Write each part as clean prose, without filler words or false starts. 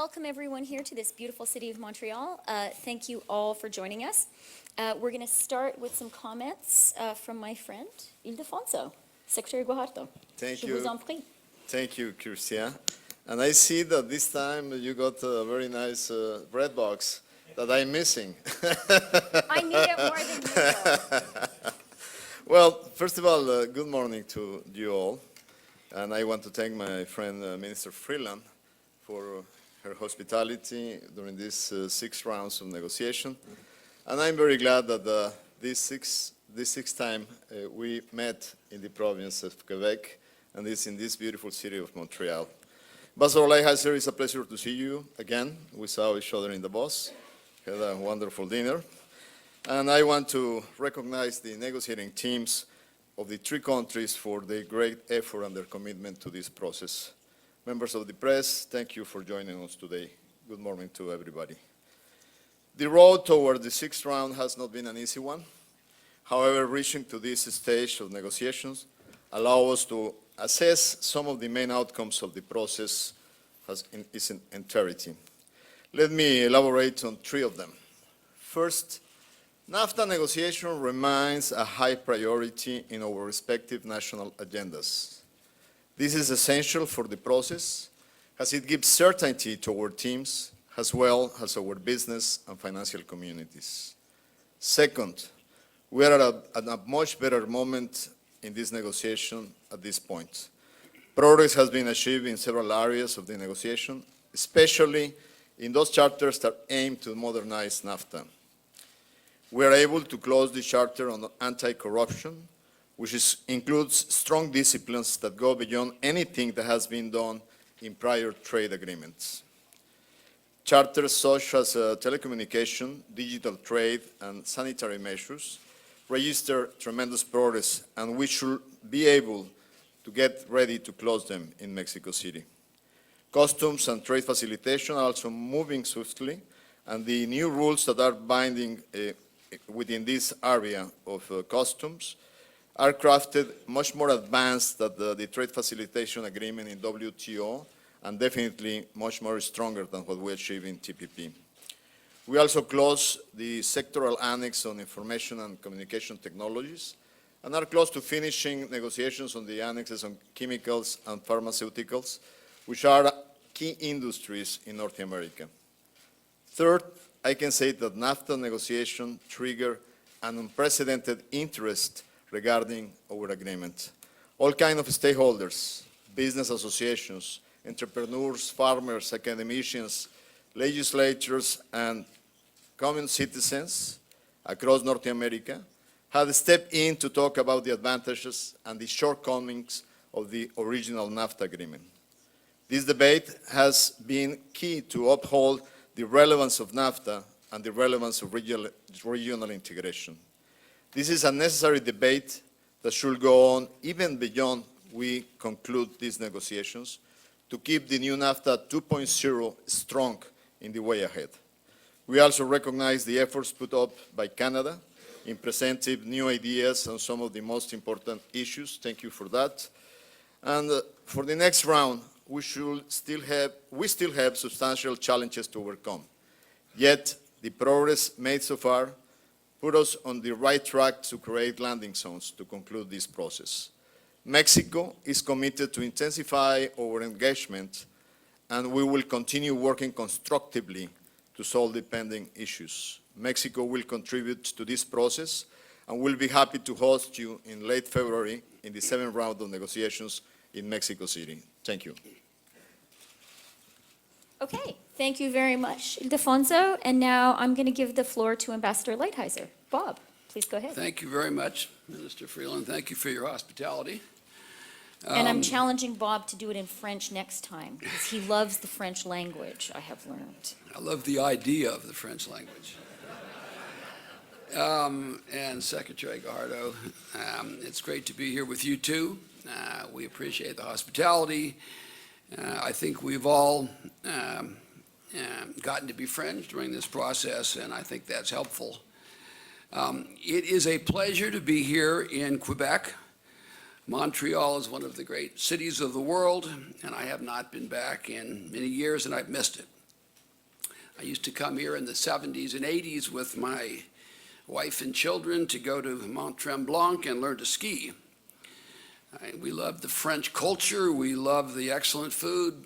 welcome everyone here to this beautiful city of Montreal. Thank you all for joining us. We're going to start with some comments from my friend Ildefonso, Secretary Guajardo. Thank Je you. vous en prie. Thank you, Chrystia. And I see that this time you got a very nice bread box that I'm missing. I need it more than usual. Well, first of all, good morning to you all. And I want to thank my friend Minister Freeland for her hospitality during these 6 rounds of negotiation. And I'm very glad that this sixth time we met in the province of Quebec, and it's in this beautiful city of Montreal. Ambassador Lighthizer, it's a pleasure to see you again. We saw each other in the bus, had a wonderful dinner. And I want to recognize the negotiating teams of the 3 countries for their great effort and their commitment to this process. Members of the press, thank you for joining us today. Good morning to everybody. The road toward the 6th round has not been an easy one. However, reaching to this stage of negotiations allows us to assess some of the main outcomes of the process in its entirety. Let me elaborate on 3 of them. First, NAFTA negotiation remains a high priority in our respective national agendas. This is essential for the process as it gives certainty to our teams as well as our business and financial communities. Second, we are at a much better moment in this negotiation at this point. Progress has been achieved in several areas of the negotiation, especially in those chapters that aim to modernize NAFTA. We are able to close the charter on anti-corruption, which includes strong disciplines that go beyond anything that has been done in prior trade agreements. Charters such as telecommunication, digital trade, and sanitary measures register tremendous progress, and we should be able to get ready to close them in Mexico City. Customs and trade facilitation are also moving swiftly, and the new rules that are binding within this area of customs are crafted much more advanced than the trade facilitation agreement in WTO, and definitely much more stronger than what we achieved in TPP. We also closed the sectoral annex on information and communication technologies, and are close to finishing negotiations on the annexes on chemicals and pharmaceuticals, which are key industries in North America. Third, I can say that NAFTA negotiation triggered an unprecedented interest regarding our agreement. All kinds of stakeholders, business associations, entrepreneurs, farmers, academicians, legislators, and common citizens across North America had stepped in to talk about the advantages and the shortcomings of the original NAFTA agreement. This debate has been key to uphold the relevance of NAFTA and the relevance of regional integration. This is a necessary debate that should go on even beyond we conclude these negotiations to keep the new NAFTA 2.0 strong in the way ahead. We also recognize the efforts put up by Canada in presenting new ideas on some of the most important issues. Thank you for that. And for the next round, we still have substantial challenges to overcome. Yet, the progress made so far put us on the right track to create landing zones to conclude this process. Mexico is committed to intensify our engagement, and we will continue working constructively to solve the pending issues. Mexico will contribute to this process, and we'll be happy to host you in late February in the 7th round of negotiations in Mexico City. Thank you. Okay, thank you very much, Ildefonso. And now I'm going to give the floor to Ambassador Lighthizer. Bob, please go ahead. Thank you very much, Minister Freeland. Thank you for your hospitality. And I'm challenging Bob to do it in French next time, because he loves the French language, I have learned. I love the idea of the French language. And Secretary Guajardo, it's great to be here with you too. We appreciate the hospitality. I think we've all gotten to be friends during this process, and I think that's helpful. It is a pleasure to be here in Quebec. Montreal is one of the great cities of the world, and I have not been back in many years, and I've missed it. I used to come here in the 70s and 80s with my wife and children to go to Mont Tremblant and learn to ski. We love the French culture, we love the excellent food,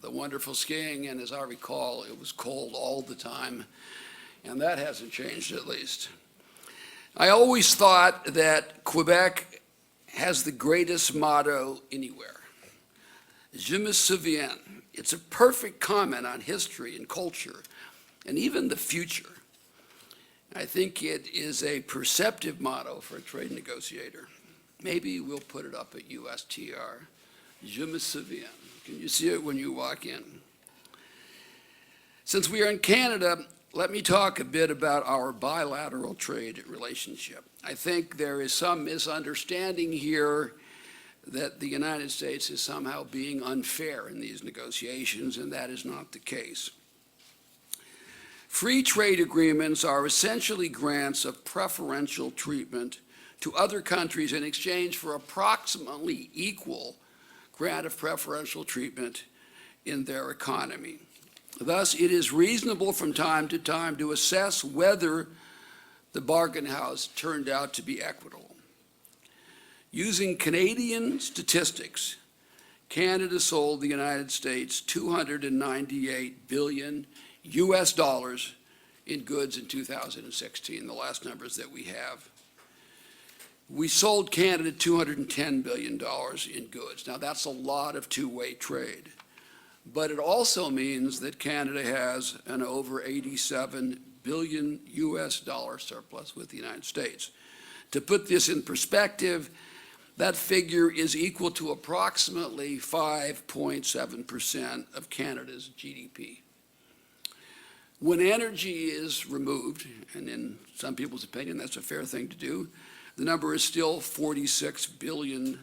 the wonderful skiing, and as I recall, it was cold all the time, and that hasn't changed at least. I always thought that Quebec has the greatest motto anywhere. Je me souviens. It's a perfect comment on history and culture, and even the future. I think it is a perceptive motto for a trade negotiator. Maybe we'll put it up at USTR. Je me souviens. Can you see it when you walk in? Since we are in Canada, let me talk a bit about our bilateral trade relationship. I think there is some misunderstanding here that the United States is somehow being unfair in these negotiations, and that is not the case. Free trade agreements are essentially grants of preferential treatment to other countries in exchange for approximately equal grant of preferential treatment in their economy. Thus, it is reasonable from time to time to assess whether the bargain house turned out to be equitable. Using Canadian statistics, Canada sold the United States $298 billion in goods in 2016, the last numbers that we have. We sold Canada $210 billion in goods. Now, that's a lot of two-way trade. But it also means that Canada has an over $87 billion surplus with the United States. To put this in perspective, that figure is equal to approximately 5.7% of Canada's GDP. When energy is removed, and in some people's opinion that's a fair thing to do, the number is still $46 billion.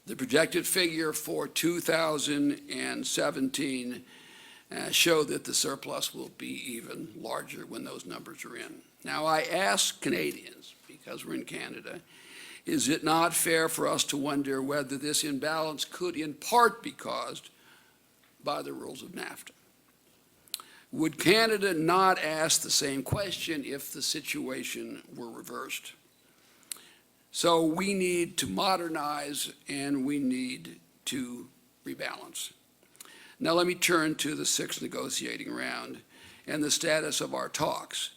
The projected figure for 2017 show that the surplus will be even larger when those numbers are in. Now, I ask Canadians, because we're in Canada, is it not fair for us to wonder whether this imbalance could in part be caused by the rules of NAFTA? Would Canada not ask the same question if the situation were reversed? So we need to modernize and we need to rebalance. Now let me turn to the sixth negotiating round and the status of our talks.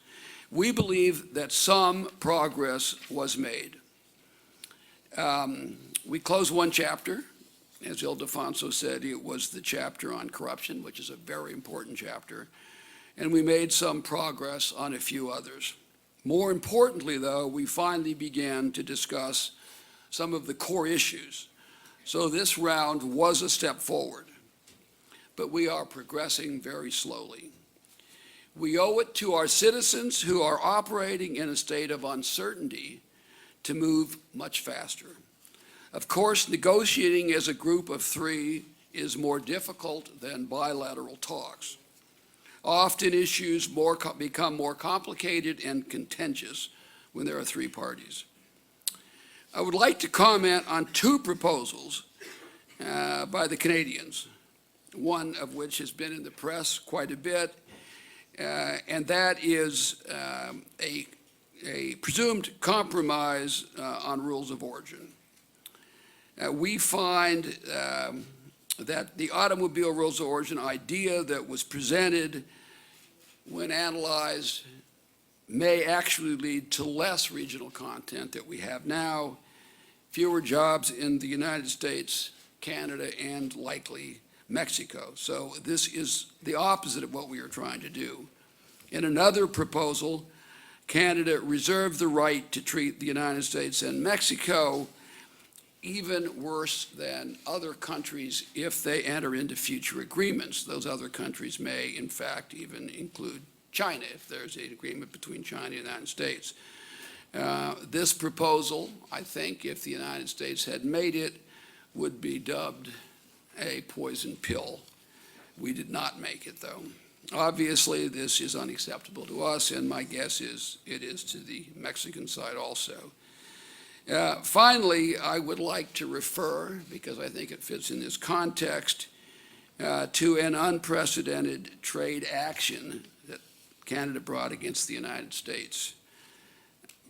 We believe that some progress was made. We closed one chapter. As Ildefonso said, it was the chapter on corruption, which is a very important chapter. And we made some progress on a few others. More importantly, though, we finally began to discuss some of the core issues. So this round was a step forward, but we are progressing very slowly. We owe it to our citizens who are operating in a state of uncertainty to move much faster. Of course, negotiating as a group of three is more difficult than bilateral talks. Often issues become more complicated and contentious when there are three parties. I would like to comment on two proposals by the Canadians, one of which has been in the press quite a bit, and that is a presumed compromise on rules of origin. We find that the automobile rules of origin idea that was presented when analyzed may actually lead to less regional content that we have now, fewer jobs in the United States, Canada, and likely Mexico. So this is the opposite of what we are trying to do. In another proposal, Canada reserved the right to treat the United States and Mexico even worse than other countries if they enter into future agreements. Those other countries may, in fact, even include China if there's an agreement between China and the United States. This proposal, I think, if the United States had made it, would be dubbed a poison pill. We did not make it, though. Obviously, this is unacceptable to us, and my guess is it is to the Mexican side also. Finally, I would like to refer, because I think it fits in this context, to an unprecedented trade action that Canada brought against the United States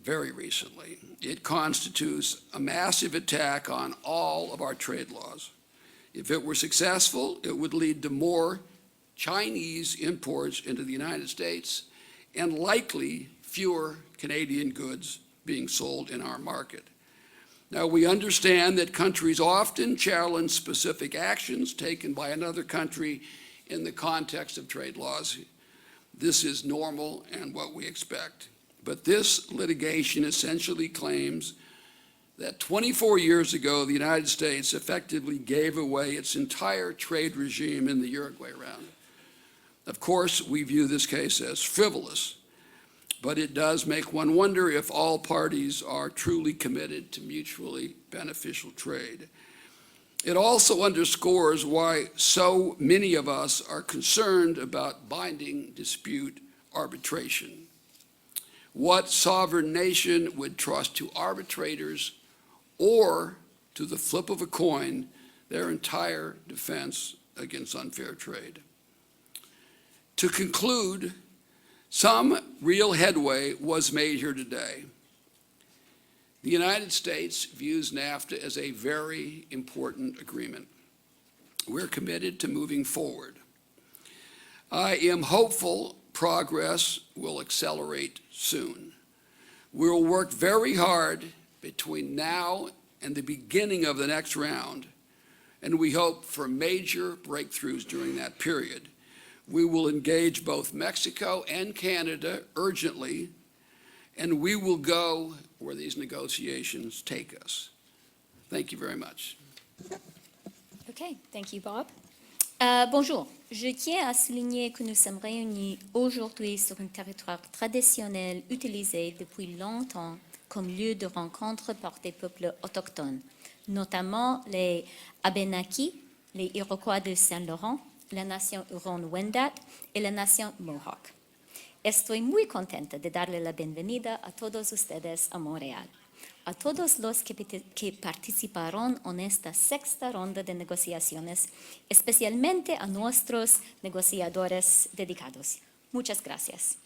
very recently. It constitutes a massive attack on all of our trade laws. If it were successful, it would lead to more Chinese imports into the United States and likely fewer Canadian goods being sold in our market. Now, we understand that countries often challenge specific actions taken by another country in the context of trade laws. This is normal and what we expect. But this litigation essentially claims that 24 years ago, the United States effectively gave away its entire trade regime in the Uruguay round. Of course, we view this case as frivolous, but it does make one wonder if all parties are truly committed to mutually beneficial trade. It also underscores why so many of us are concerned about binding dispute arbitration. What sovereign nation would trust to arbitrators or, to the flip of a coin, their entire defense against unfair trade? To conclude, some real headway was made here today. The United States views NAFTA as a very important agreement. We're committed to moving forward. I am hopeful progress will accelerate soon. We'll work very hard between now and the beginning of the next round, and we hope for major breakthroughs during that period. We will engage both Mexico and Canada urgently, and we will go where these negotiations take us. Thank you very much. Okay, thank you, Bob. Bonjour. Je tiens à souligner que nous sommes réunis aujourd'hui sur un territoire traditionnel utilisé depuis longtemps comme lieu de rencontre par des peuples autochtones, notamment les Abénaquis, les Iroquois de Saint-Laurent, la nation Huron-Wendat et la nation Mohawk. Estoy muy contenta de darle la bienvenida a todos ustedes a Montreal, a todos los que participaron en esta sexta ronda de negociaciones, especialmente a nuestros negociadores dedicados. Muchas gracias.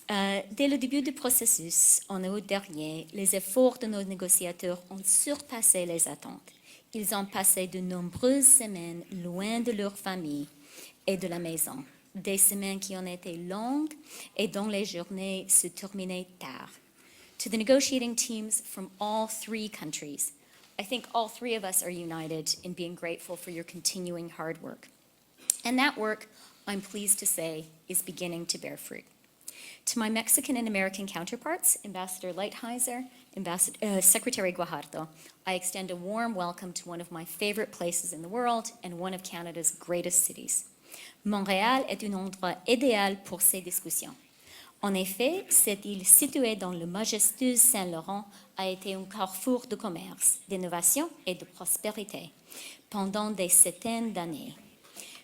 Dès le début du processus, en août dernier, les efforts de nos négociateurs ont surpassé les attentes. Ils ont passé de nombreuses semaines loin de leur famille et de la maison, des semaines qui ont été longues et dont les journées se terminaient tard. To the negotiating teams from all three countries, I think all three of us are united in being grateful for your continuing hard work. And that work, I'm pleased to say, is beginning to bear fruit. To my Mexican and American counterparts, Ambassador Lighthizer, Secretary Guajardo, I extend a warm welcome to one of my favorite places in the world and one of Canada's greatest cities. Montréal est un endroit idéal pour ces discussions. En effet, cette île située dans le majestueux Saint-Laurent a été un carrefour de commerce, d'innovation et de prospérité pendant des centaines d'années.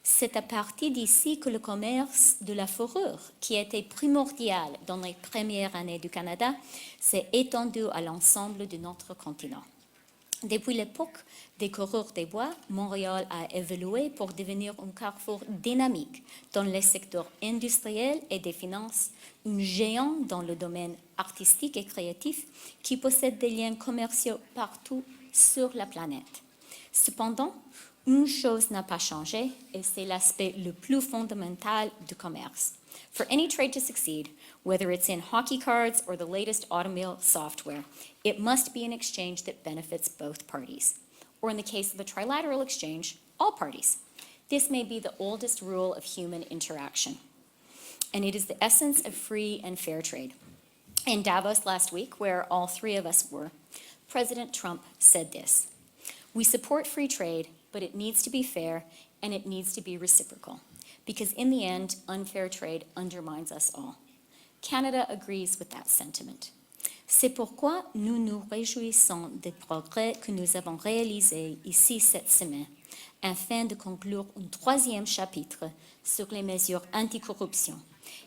C'est à partir d'ici que le commerce de la fourrure, qui était primordial dans les premières années du Canada, s'est étendu à l'ensemble de notre continent. Depuis l'époque des coureurs des bois, Montréal a évolué pour devenir un carrefour dynamique dans les secteurs industriels et des finances, un géant dans le domaine artistique et créatif qui possède des liens commerciaux partout sur la planète. Cependant, une chose n'a pas changé, et c'est l'aspect le plus fondamental du commerce. For any trade to succeed, whether it's in hockey cards or the latest automobile software, it must be an exchange that benefits both parties. Or in the case of a trilateral exchange, all parties. This may be the oldest rule of human interaction, and it is the essence of free and fair trade. In Davos last week, where all three of us were, President Trump said this: "We support free trade, but it needs to be fair and it needs to be reciprocal, because in the end, unfair trade undermines us all." Canada agrees with that sentiment. C'est pourquoi nous nous réjouissons des progrès que nous avons réalisés ici cette semaine, afin de conclure un troisième chapitre sur les mesures anticorruption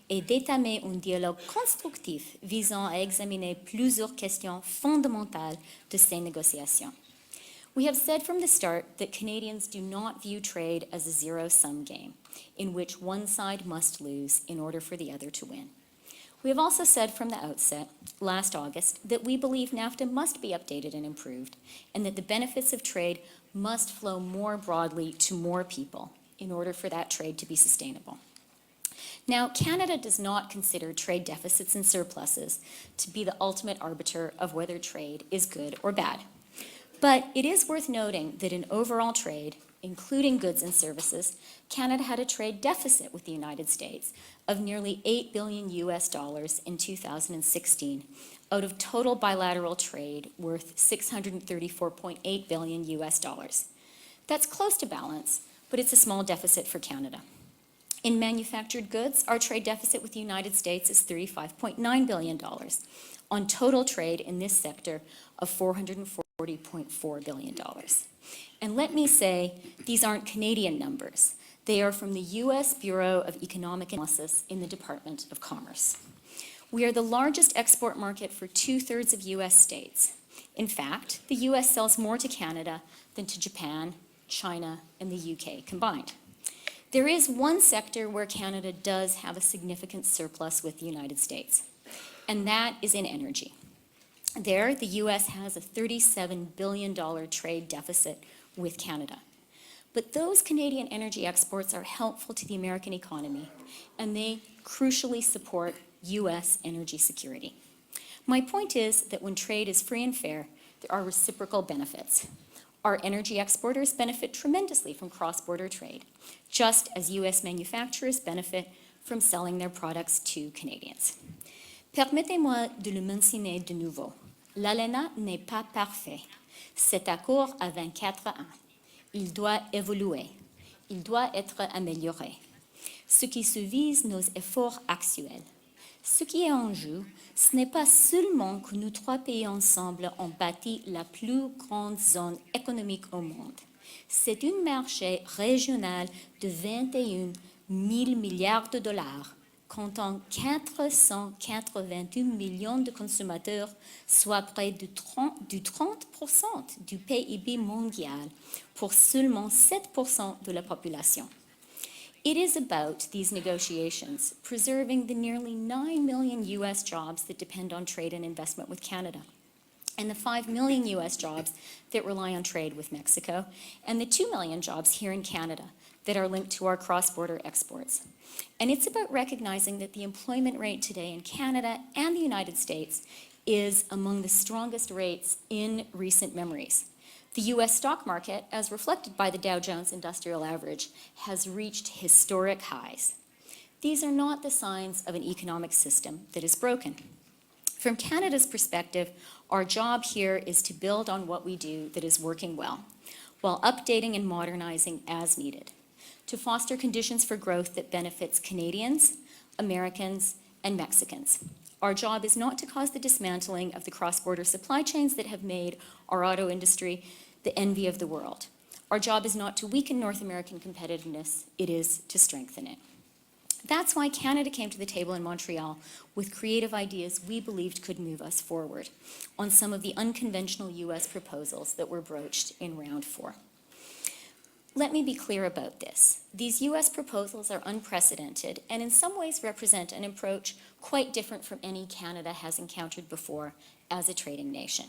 et d'étamer un dialogue constructif visant à examiner plusieurs questions fondamentales de ces négociations. We have said from the start that Canadians do not view trade as a zero-sum game, in which one side must lose in order for the other to win. We have also said from the outset, last August, that we believe NAFTA must be updated and improved, and that the benefits of trade must flow more broadly to more people in order for that trade to be sustainable. Now, Canada does not consider trade deficits and surpluses to be the ultimate arbiter of whether trade is good or bad. But it is worth noting that in overall trade, including goods and services, Canada had a trade deficit with the United States of nearly $8 billion in 2016, out of total bilateral trade worth $634.8 billion. That's close to balance, but it's a small deficit for Canada. In manufactured goods, our trade deficit with the United States is $35.9 billion, on total trade in this sector of $440.4 billion. And let me say, these aren't Canadian numbers. They are from the U.S. Bureau of Economic Analysis in the Department of Commerce. We are the largest export market for 2/3 of U.S. states. In fact, the U.S. sells more to Canada than to Japan, China, and the U.K. combined. There is one sector where Canada does have a significant surplus with the United States, and that is in energy. There, the U.S. has a $37 billion trade deficit with Canada. But those Canadian energy exports are helpful to the American economy, and they crucially support U.S. energy security. My point is that when trade is free and fair, there are reciprocal benefits. Our energy exporters benefit tremendously from cross-border trade, just as U.S. manufacturers benefit from selling their products to Canadians. Permettez-moi de le mentionner de nouveau. L'ALENA n'est pas parfait. Cet accord a 24 ans. Il doit évoluer. Il doit être amélioré. Ce qui suvise nos efforts actuels. Ce qui est en jeu, ce n'est pas seulement que nous trois pays ensemble ont bâti la plus grande zone économique au monde. C'est un marché régional de 21 000 milliards de dollars, comptant 481 millions de consommateurs, soit près de 30% du PIB mondial, pour seulement 7% de la population. It is about these negotiations preserving the nearly 9 million U.S. jobs that depend on trade and investment with Canada, and the 5 million U.S. jobs that rely on trade with Mexico, and the 2 million jobs here in Canada that are linked to our cross-border exports. And it's about recognizing that the employment rate today in Canada and the United States is among the strongest rates in recent memories. The U.S. stock market, as reflected by the Dow Jones Industrial Average, has reached historic highs. These are not the signs of an economic system that is broken. From Canada's perspective, our job here is to build on what we do that is working well, while updating and modernizing as needed, to foster conditions for growth that benefits Canadians, Americans, and Mexicans. Our job is not to cause the dismantling of the cross-border supply chains that have made our auto industry the envy of the world. Our job is not to weaken North American competitiveness, it is to strengthen it. That's why Canada came to the table in Montreal with creative ideas we believed could move us forward on some of the unconventional U.S. proposals that were broached in round 4. Let me be clear about this. These U.S. proposals are unprecedented and in some ways represent an approach quite different from any Canada has encountered before as a trading nation.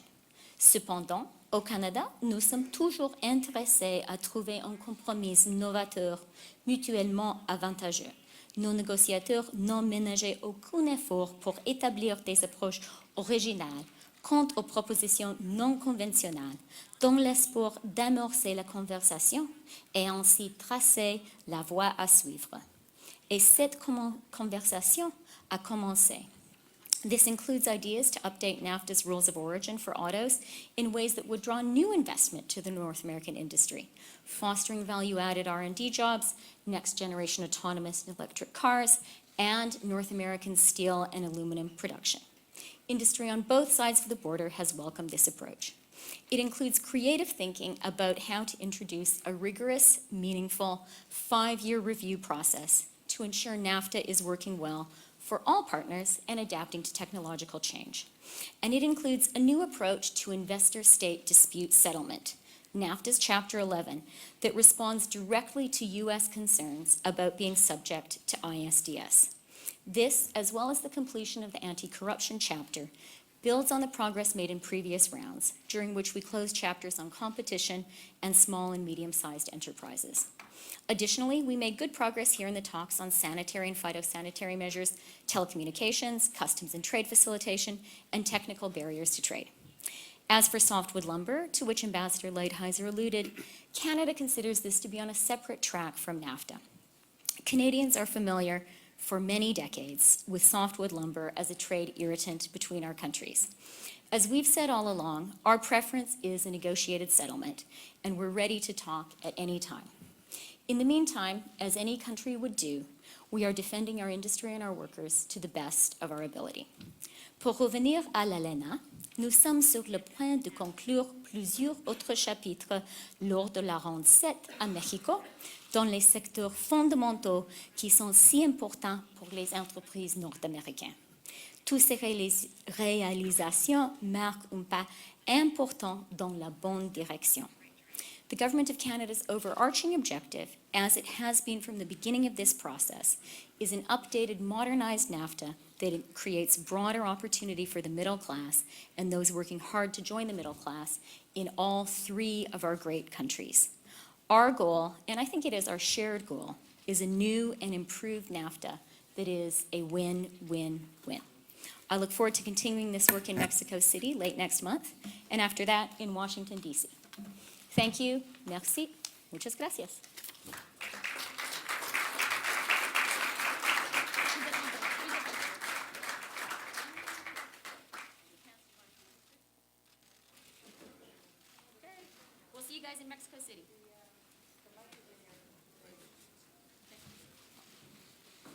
Cependant, au Canada, nous sommes toujours intéressés à trouver un compromis novateur, mutuellement avantageux. Nos négociateurs n'ont ménagé aucun effort pour établir des approches originales quant aux propositions non conventionnelles, dans l'espoir d'amorcer la conversation et ainsi tracer la voie à suivre. Et cette conversation a commencé. This includes ideas to update NAFTA's rules of origin for autos in ways that would draw new investment to the North American industry, fostering value-added R&D jobs, next-generation autonomous and electric cars, and North American steel and aluminum production. Industry on both sides of the border has welcomed this approach. It includes creative thinking about how to introduce a rigorous, meaningful, 5-year review process to ensure NAFTA is working well for all partners and adapting to technological change. And it includes a new approach to investor-state dispute settlement NAFTA's Chapter 11, that responds directly to U.S. concerns about being subject to ISDS. This, as well as the completion of the anti-corruption chapter, builds on the progress made in previous rounds, during which we closed chapters on competition and small and medium-sized enterprises. Additionally, we made good progress here in the talks on sanitary and phytosanitary measures, telecommunications, customs and trade facilitation, and technical barriers to trade. As for softwood lumber, to which Ambassador Lighthizer alluded, Canada considers this to be on a separate track from NAFTA. Canadians are familiar for many decades with softwood lumber as a trade irritant between our countries. As we've said all along, our preference is a negotiated settlement, and we're ready to talk at any time. In the meantime, as any country would do, we are defending our industry and our workers to the best of our ability. Pour revenir à l'ALENA, nous sommes sur le point de conclure plusieurs autres chapitres lors de la ronde 7 à Mexico, dans les secteurs fondamentaux qui sont si importants pour les entreprises nord-américaines. Toutes ces réalisations marquent un pas important dans la bonne direction. The Government of Canada's overarching objective, as it has been from the beginning of this process, is an updated, modernized NAFTA that creates broader opportunity for the middle class and those working hard to join the middle class in all three of our great countries. Our goal, and I think it is our shared goal, is a new and improved NAFTA that is a win-win-win. I look forward to continuing this work in Mexico City late next month, and after that in Washington, D.C. Thank you. Merci. Muchas gracias. We'll see you guys in Mexico City.